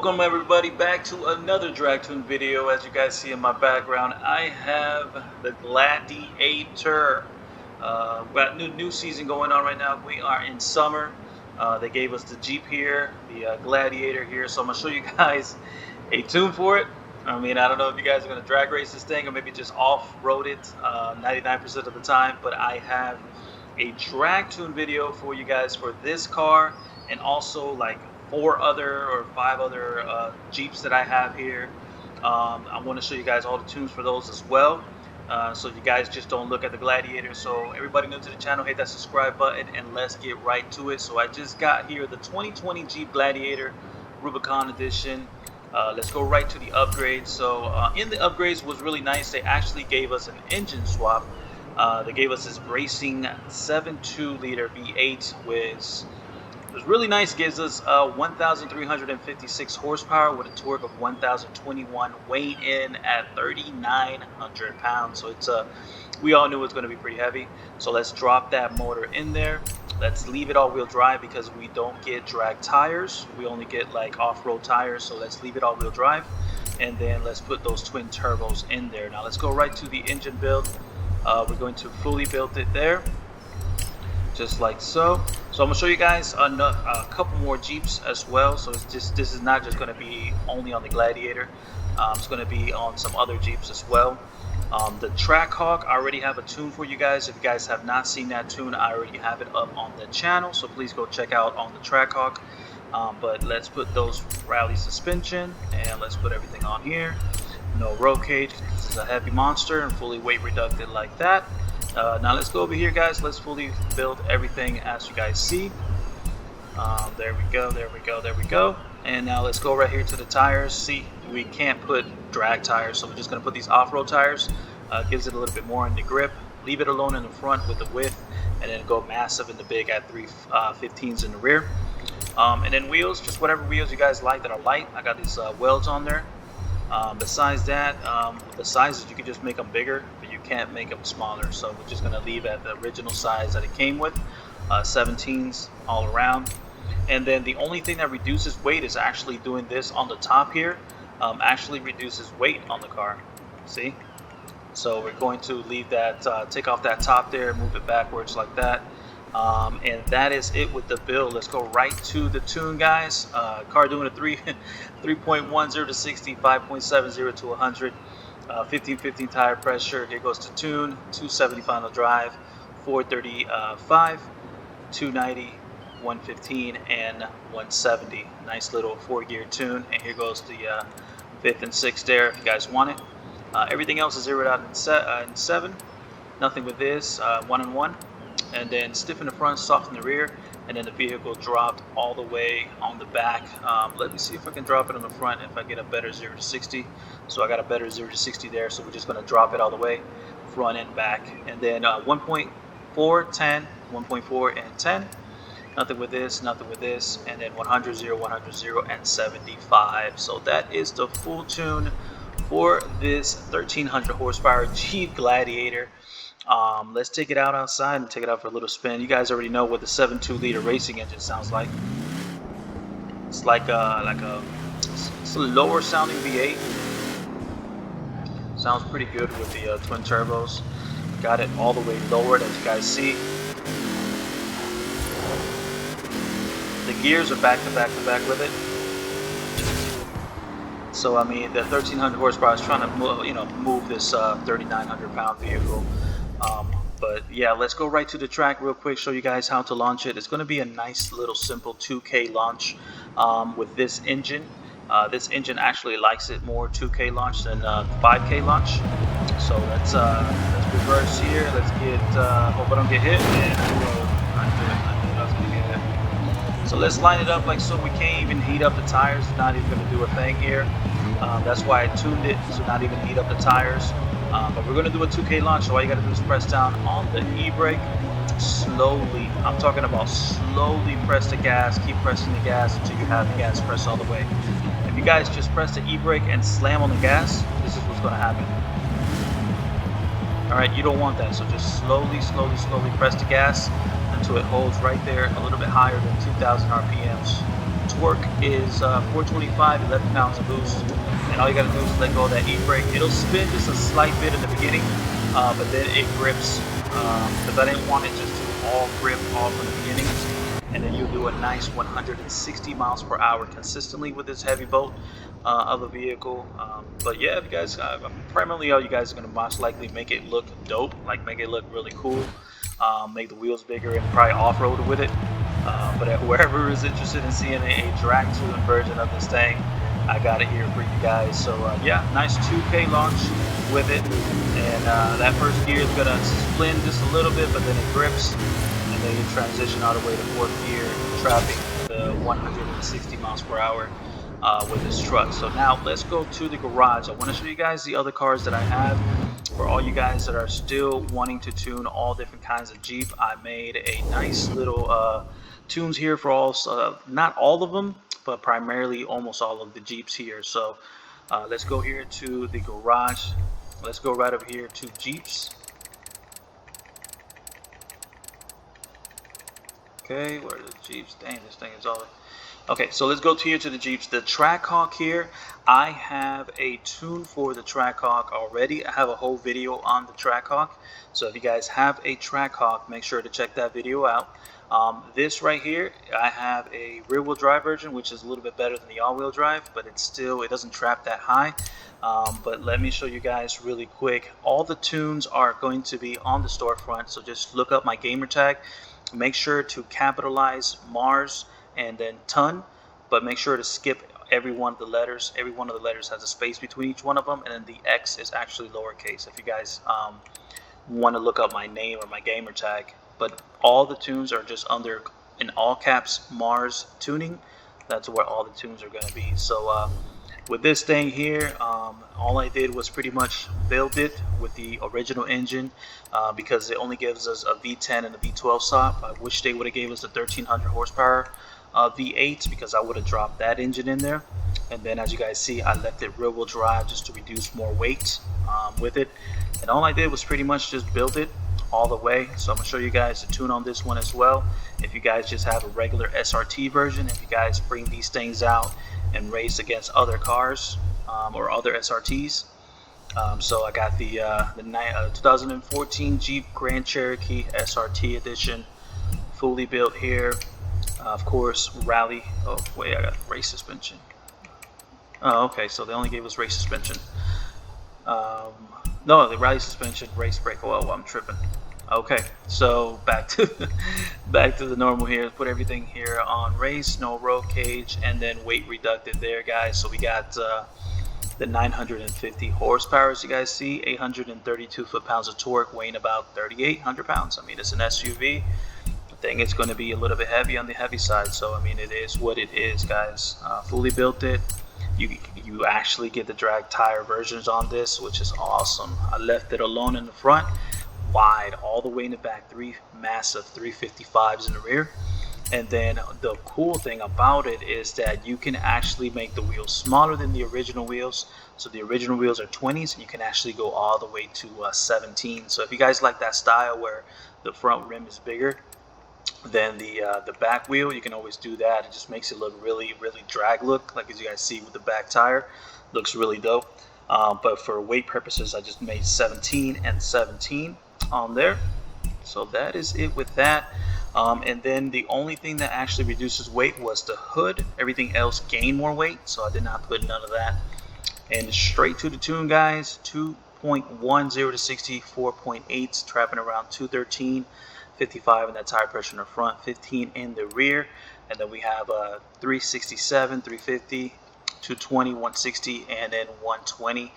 Welcome everybody back to another drag tune video. As you guys see in my background, I have the Gladiator. We got new season going on right now. We are in summer. They gave us the Jeep here, the Gladiator here. So I'm gonna show you guys a tune for it. I mean, I don't know if you guys are gonna drag race this thing or maybe just off-road it 99% of the time. But I have a drag tune video for you guys for this car and also like 4 other or 5 other Jeeps that I have here. I want to show you guys all the tunes for those as well, so you guys just don't look at the Gladiator. So everybody new to the channel, hit that subscribe button and let's get right to it. So I just got here the 2020 Jeep Gladiator Rubicon edition. Let's go right to the upgrades. So in the upgrades was really nice. They actually gave us an engine swap. They gave us this racing 7.2 liter V8 with it was really nice. Gives us 1,356 horsepower with a torque of 1,021, weighing in at 3,900 pounds. So it's we all knew it was going to be pretty heavy. So let's drop that motor in there. Let's leave it all-wheel drive because we don't get drag tires. We only get like off-road tires. So let's leave it all-wheel drive, and then let's put those twin turbos in there. Now let's go right to the engine build. We're going to fully build it there, just like so. So I'm gonna show you guys a couple more Jeeps as well. So it's just, this is not just gonna be only on the Gladiator. It's gonna be on some other Jeeps as well. The Trackhawk, I already have a tune for you guys. If you guys have not seen that tune, I already have it up on the channel. So please go check out on the Trackhawk. But let's put those rally suspension and let's put everything on here. No roll cage. This is a heavy monster and fully weight reducted like that. Now let's go over here, guys. Let's fully build everything as you guys see. There we go, there we go, there we go. And now let's go right here to the tires. See, we can't put drag tires, so we're just going to put these off-road tires. Gives it a little bit more in the grip. Leave it alone in the front with the width, and then go massive in the big at 315s in the rear. And then wheels, just whatever wheels you guys like that are light. I got these welds on there. Besides that, the sizes, you can just make them bigger, but you can't make them smaller. So we're just going to leave at the original size that it came with, 17s all around. And then the only thing that reduces weight is actually doing this on the top here. Actually reduces weight on the car. See? So we're going to leave that, take off that top there, move it backwards like that. And that is it with the build. Let's go right to the tune, guys. Car doing a 3.10 to 60, 5.70 to 100, 15 tire pressure. Here goes the tune. 270 final drive, 435, 290, 115, and 170. Nice little 4-gear tune. And here goes the 5th and 6th there if you guys want it. Everything else is zeroed out in 7. Nothing with this. 1 and 1. And then stiff in the front, soft in the rear, and then the vehicle dropped all the way on the back. Let me see if I can drop it on the front if I get a better 0 to 60. So I got a better 0 to 60 there, so we're just going to drop it all the way, front and back. And then 1.4, 10, 1.4, and 10. Nothing with this, nothing with this, and then 100, 0, 100, 0, and 75. So that is the full tune for this 1,300 horsepower Jeep Gladiator. Let's take it out outside and take it out for a little spin. You guys already know what the 7.2 liter racing engine sounds like. It's like it's a lower sounding V8. Sounds pretty good with the twin turbos. Got it all the way lowered, as you guys see. The gears are back to back to back with it. So I mean, the 1,300 horsepower is trying to move this 3,900 pound vehicle. But yeah, let's go right to the track real quick, show you guys how to launch it. It's going to be a nice little simple 2K launch with this engine. This engine actually likes it more 2K launch than 5K launch. So let's reverse here. Let's get, hope I don't get hit. And I was going to get hit. So let's line it up like so. We can't even heat up the tires. It's not even going to do a thing here. That's why I tuned it to not even heat up the tires. But we're going to do a 2K launch, so all you got to do is press down on the e-brake slowly. I'm talking about slowly press the gas, keep pressing the gas until you have the gas pressed all the way. If you guys just press the e-brake and slam on the gas, this is what's going to happen. Alright, you don't want that, so just slowly press the gas until it holds right there, a little bit higher than 2,000 RPMs. torque is 425, 11 pounds of boost, and all you gotta do is let go of that e-brake. It'll spin just a slight bit in the beginning, but then it grips, because I didn't want it just to all grip all from the beginning. And then you'll do a nice 160 miles per hour consistently with this heavy boat of a vehicle. But yeah, if you guys, primarily all you guys are going to most likely make it look dope, like make it look really cool, make the wheels bigger and probably off-road with it. But whoever is interested in seeing a drag tuned version of this thing, I got it here for you guys. So yeah, nice 2K launch with it. And that first gear is going to spin just a little bit, but then it grips. And then you transition all the way to fourth gear, trapping the 160 miles per hour with this truck. So now let's go to the garage. I want to show you guys the other cars that I have. For all you guys that are still wanting to tune all different kinds of Jeep, I made a nice little tunes here for all, not all of them, but primarily almost all of the Jeeps here. So let's go here to the garage. Let's go right over here to Jeeps. Okay, where are the Jeeps? Dang, this thing is all... Okay, so let's go here to the Jeeps. The Trackhawk here, I have a tune for the Trackhawk already. I have a whole video on the Trackhawk. So if you guys have a Trackhawk, make sure to check that video out. This right here, I have a rear-wheel drive version, which is a little bit better than the all-wheel drive, but it doesn't trap that high. But let me show you guys really quick. All the tunes are going to be on the storefront, so just look up my gamer tag. Make sure to capitalize Mars and then ton, but make sure to skip every one of the letters. Every one of the letters has a space between each one of them, and then the X is actually lowercase if you guys want to look up my name or my gamer tag. But all the tunes are just under, in all caps, Mars tuning. That's where all the tunes are going to be. So with this thing here, all I did was pretty much build it with the original engine because it only gives us a V10 and a V12 SOP. I wish they would have gave us a 1300 horsepower V8 because I would have dropped that engine in there. And then as you guys see, I left it rear wheel drive just to reduce more weight with it. And all I did was pretty much just build it all the way. So I'm going to show you guys the tune on this one as well. If you guys just have a regular SRT version, if you guys bring these things out and race against other cars or other SRTs. So I got the 2014 Jeep Grand Cherokee SRT edition, fully built here. Of course, rally. Oh wait, I got race suspension. Oh, okay. So they only gave us race suspension. No, the rally suspension, race brake. Oh, I'm tripping. Okay, so back to the normal here. Put everything here on race, no roll cage, and then weight reducted there, guys. So we got the 950 horsepower, as you guys see, 832 foot-pounds of torque, weighing about 3,800 pounds. I mean, it's an SUV. I think it's going to be a little bit heavy on the heavy side. So I mean, it is what it is, guys. Fully built it. You actually get the drag tire versions on this, which is awesome. I left it alone in the front, wide all the way in the back, three massive 355s in the rear. And then the cool thing about it is that you can actually make the wheels smaller than the original wheels. So the original wheels are 20s, and you can actually go all the way to 17. So if you guys like that style where the front rim is bigger than the back wheel, you can always do that. It just makes it look really drag look, like as you guys see with the back tire. Looks really dope. But for weight purposes, I just made 17 and 17 on there. So that is it with that. And then the only thing that actually reduces weight was the hood. Everything else gained more weight, so I did not put none of that. And straight to the tune, guys. 2.10 to 60, 4.8, trapping around 213, 55 in that tire pressure in the front, 15 in the rear. And then we have 367, 350, 220, 160, and then 120.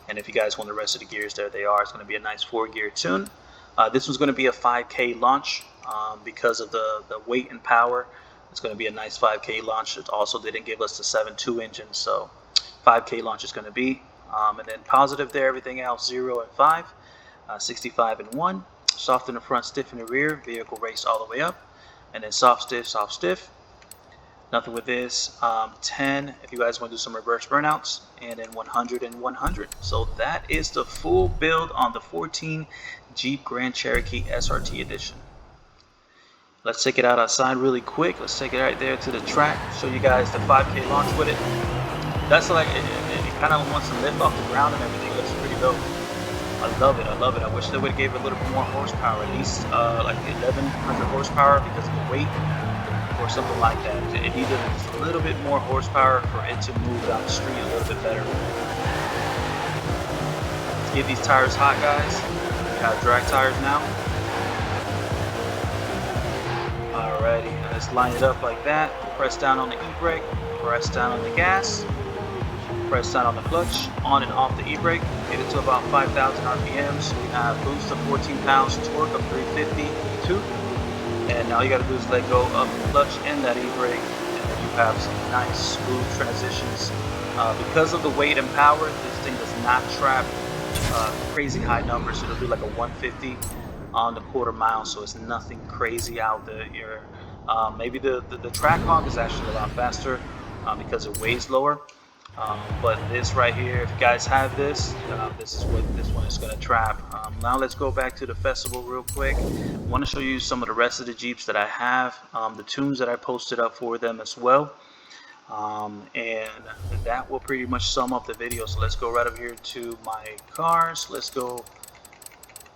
And if you guys want the rest of the gears, there they are. It's going to be a nice 4-gear tune. This one's going to be a 5K launch because of the weight and power. It's going to be a nice 5K launch. It also didn't give us the 7.2 engine, so 5K launch is going to be. And then positive there, everything else 0 and 5, 65 and 1. Soft in the front, stiff in the rear. Vehicle raced all the way up. And then soft, stiff. Nothing with this. 10 if you guys want to do some reverse burnouts, and then 100 and 100. So that is the full build on the 14 Jeep Grand Cherokee SRT edition. Let's take it outside really quick. Let's take it right there to the track. Show you guys the 5K launch with it. That's like it kind of wants to lift off the ground and everything. It looks pretty dope. I love it. I love it. I wish they would have gave it a little bit more horsepower, at least like 1100 horsepower because of the weight or something like that. It needed just a little bit more horsepower for it to move down the street a little bit better. Let's get these tires hot, guys. We got drag tires now. Alrighty, let's line it up like that. Press down on the e-brake, press down on the gas, press down on the clutch, on and off the e-brake. Get it to about 5,000 RPMs. We have boost of 14 pounds, torque of 352. And all you gotta do is let go of the clutch and that e-brake, and then you have some nice smooth transitions. Because of the weight and power, this thing does not trap crazy high numbers. It'll do like a 150 on the quarter mile, so it's nothing crazy out there. Maybe the track hawk is actually a lot faster because it weighs lower. But this right here, if you guys have this, this is what this one is going to trap. Now let's go back to the festival real quick. I want to show you some of the rest of the Jeeps that I have, the tunes that I posted up for them as well. And that will pretty much sum up the video. So let's go right over here to my cars. Let's go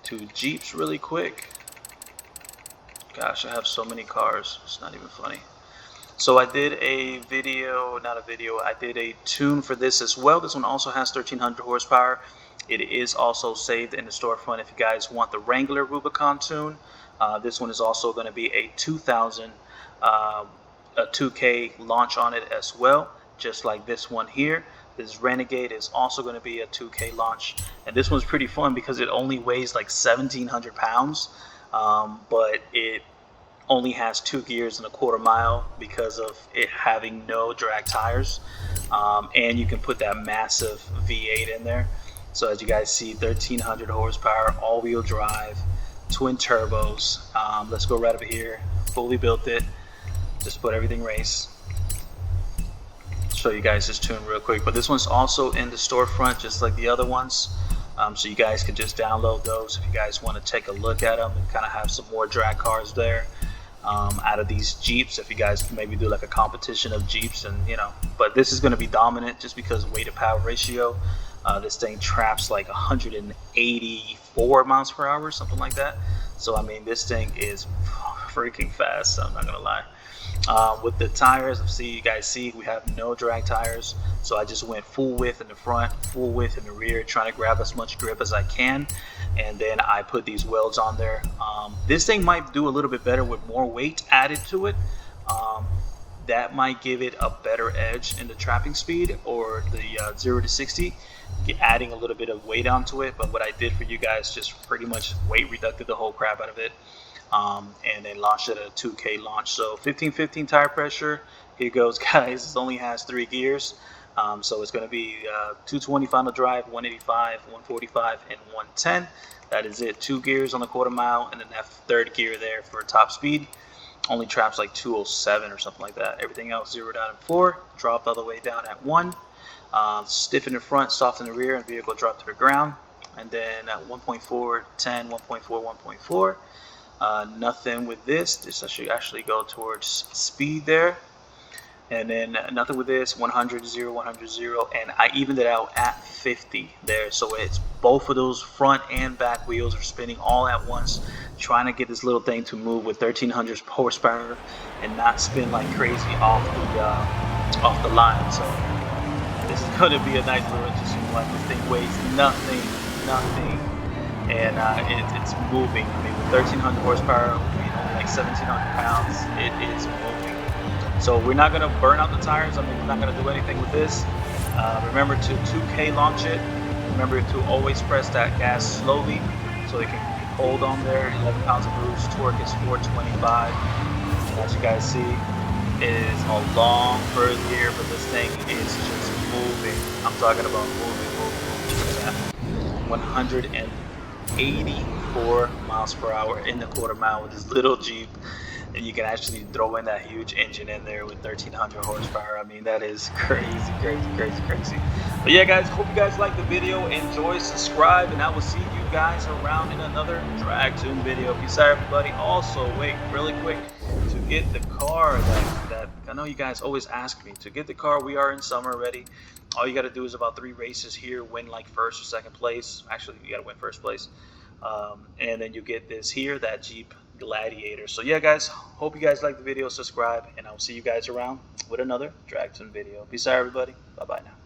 to Jeeps really quick. Gosh, I have so many cars, it's not even funny. So I did a video, I did a tune for this as well. This one also has 1300 horsepower. It is also saved in the storefront if you guys want the Wrangler Rubicon tune. This one is also going to be a 2000 a 2K launch on it as well, just like this one here. This Renegade is also going to be a 2K launch, and this one's pretty fun because it only weighs like 1,700 pounds, but it only has 2 gears and a quarter mile because of it having no drag tires, and you can put that massive V8 in there. So as you guys see, 1,300 horsepower, all-wheel drive, twin turbos. Let's go right over here. Fully built it. Just put everything race. Show you guys this tune real quick, but this one's also in the storefront just like the other ones, so you guys can just download those if you guys want to take a look at them and kind of have some more drag cars there out of these Jeeps. If you guys can maybe do like a competition of Jeeps, and but this is going to be dominant just because of weight to power ratio. This thing traps like 184 miles per hour, something like that. So I mean, this thing is freaking fast, I'm not gonna lie. With the tires, you guys see we have no drag tires, so I just went full width in the front, full width in the rear, trying to grab as much grip as I can, and then I put these welds on there. This thing might do a little bit better with more weight added to it. That might give it a better edge in the trapping speed, or the 0 to 60, adding a little bit of weight onto it. But what I did for you guys, just pretty much weight reducted the whole crap out of it. And then launched it at a 2K launch. So 15-15 tire pressure. Here goes, guys. It only has 3 gears. So it's going to be 220 final drive, 185, 145, and 110. That is it. 2 gears on the quarter mile, and then that third gear there for top speed. Only traps like 207 or something like that. Everything else zeroed out at 4, dropped all the way down at 1. Stiff in the front, soft in the rear, and vehicle dropped to the ground. And then at 1.4, 10, 1.4, 1.4. Nothing with this. This should actually go towards speed there. And then nothing with this. 100, 0, 100, 0. And I evened it out at 50 there. So it's both of those front and back wheels are spinning all at once, trying to get this little thing to move with 1,300 horsepower and not spin like crazy off the line. So this is going to be a nice little interesting one. This thing weighs nothing. And it's moving. I mean, with 1,300 horsepower, like 1,700 pounds, it is moving. So we're not going to burn out the tires. I mean, we're not going to do anything with this. Remember to 2K launch it. Remember to always press that gas slowly so it can hold on there. 11 pounds of boost. Torque is 425. And as you guys see, it is a long bird here, but this thing is just moving. I'm talking about moving. 180 94 miles per hour in the quarter mile with this little Jeep. And you can actually throw in that huge engine in there with 1300 horsepower. I mean, that is crazy, crazy, crazy, crazy. But yeah, guys, hope you guys like the video. Enjoy, subscribe, and I will see you guys around in another drag tune video. Peace out, everybody. Also, wait, really quick, to get the car that I know you guys always ask me, to get the car, we are in summer already. All you got to do is about 3 races here, win like first or second place. Actually, you got to win first place. And then you get this here, that Jeep Gladiator. So yeah, guys, hope you guys like the video, subscribe, and I'll see you guys around with another drag tune video. Peace out, everybody. Bye bye now.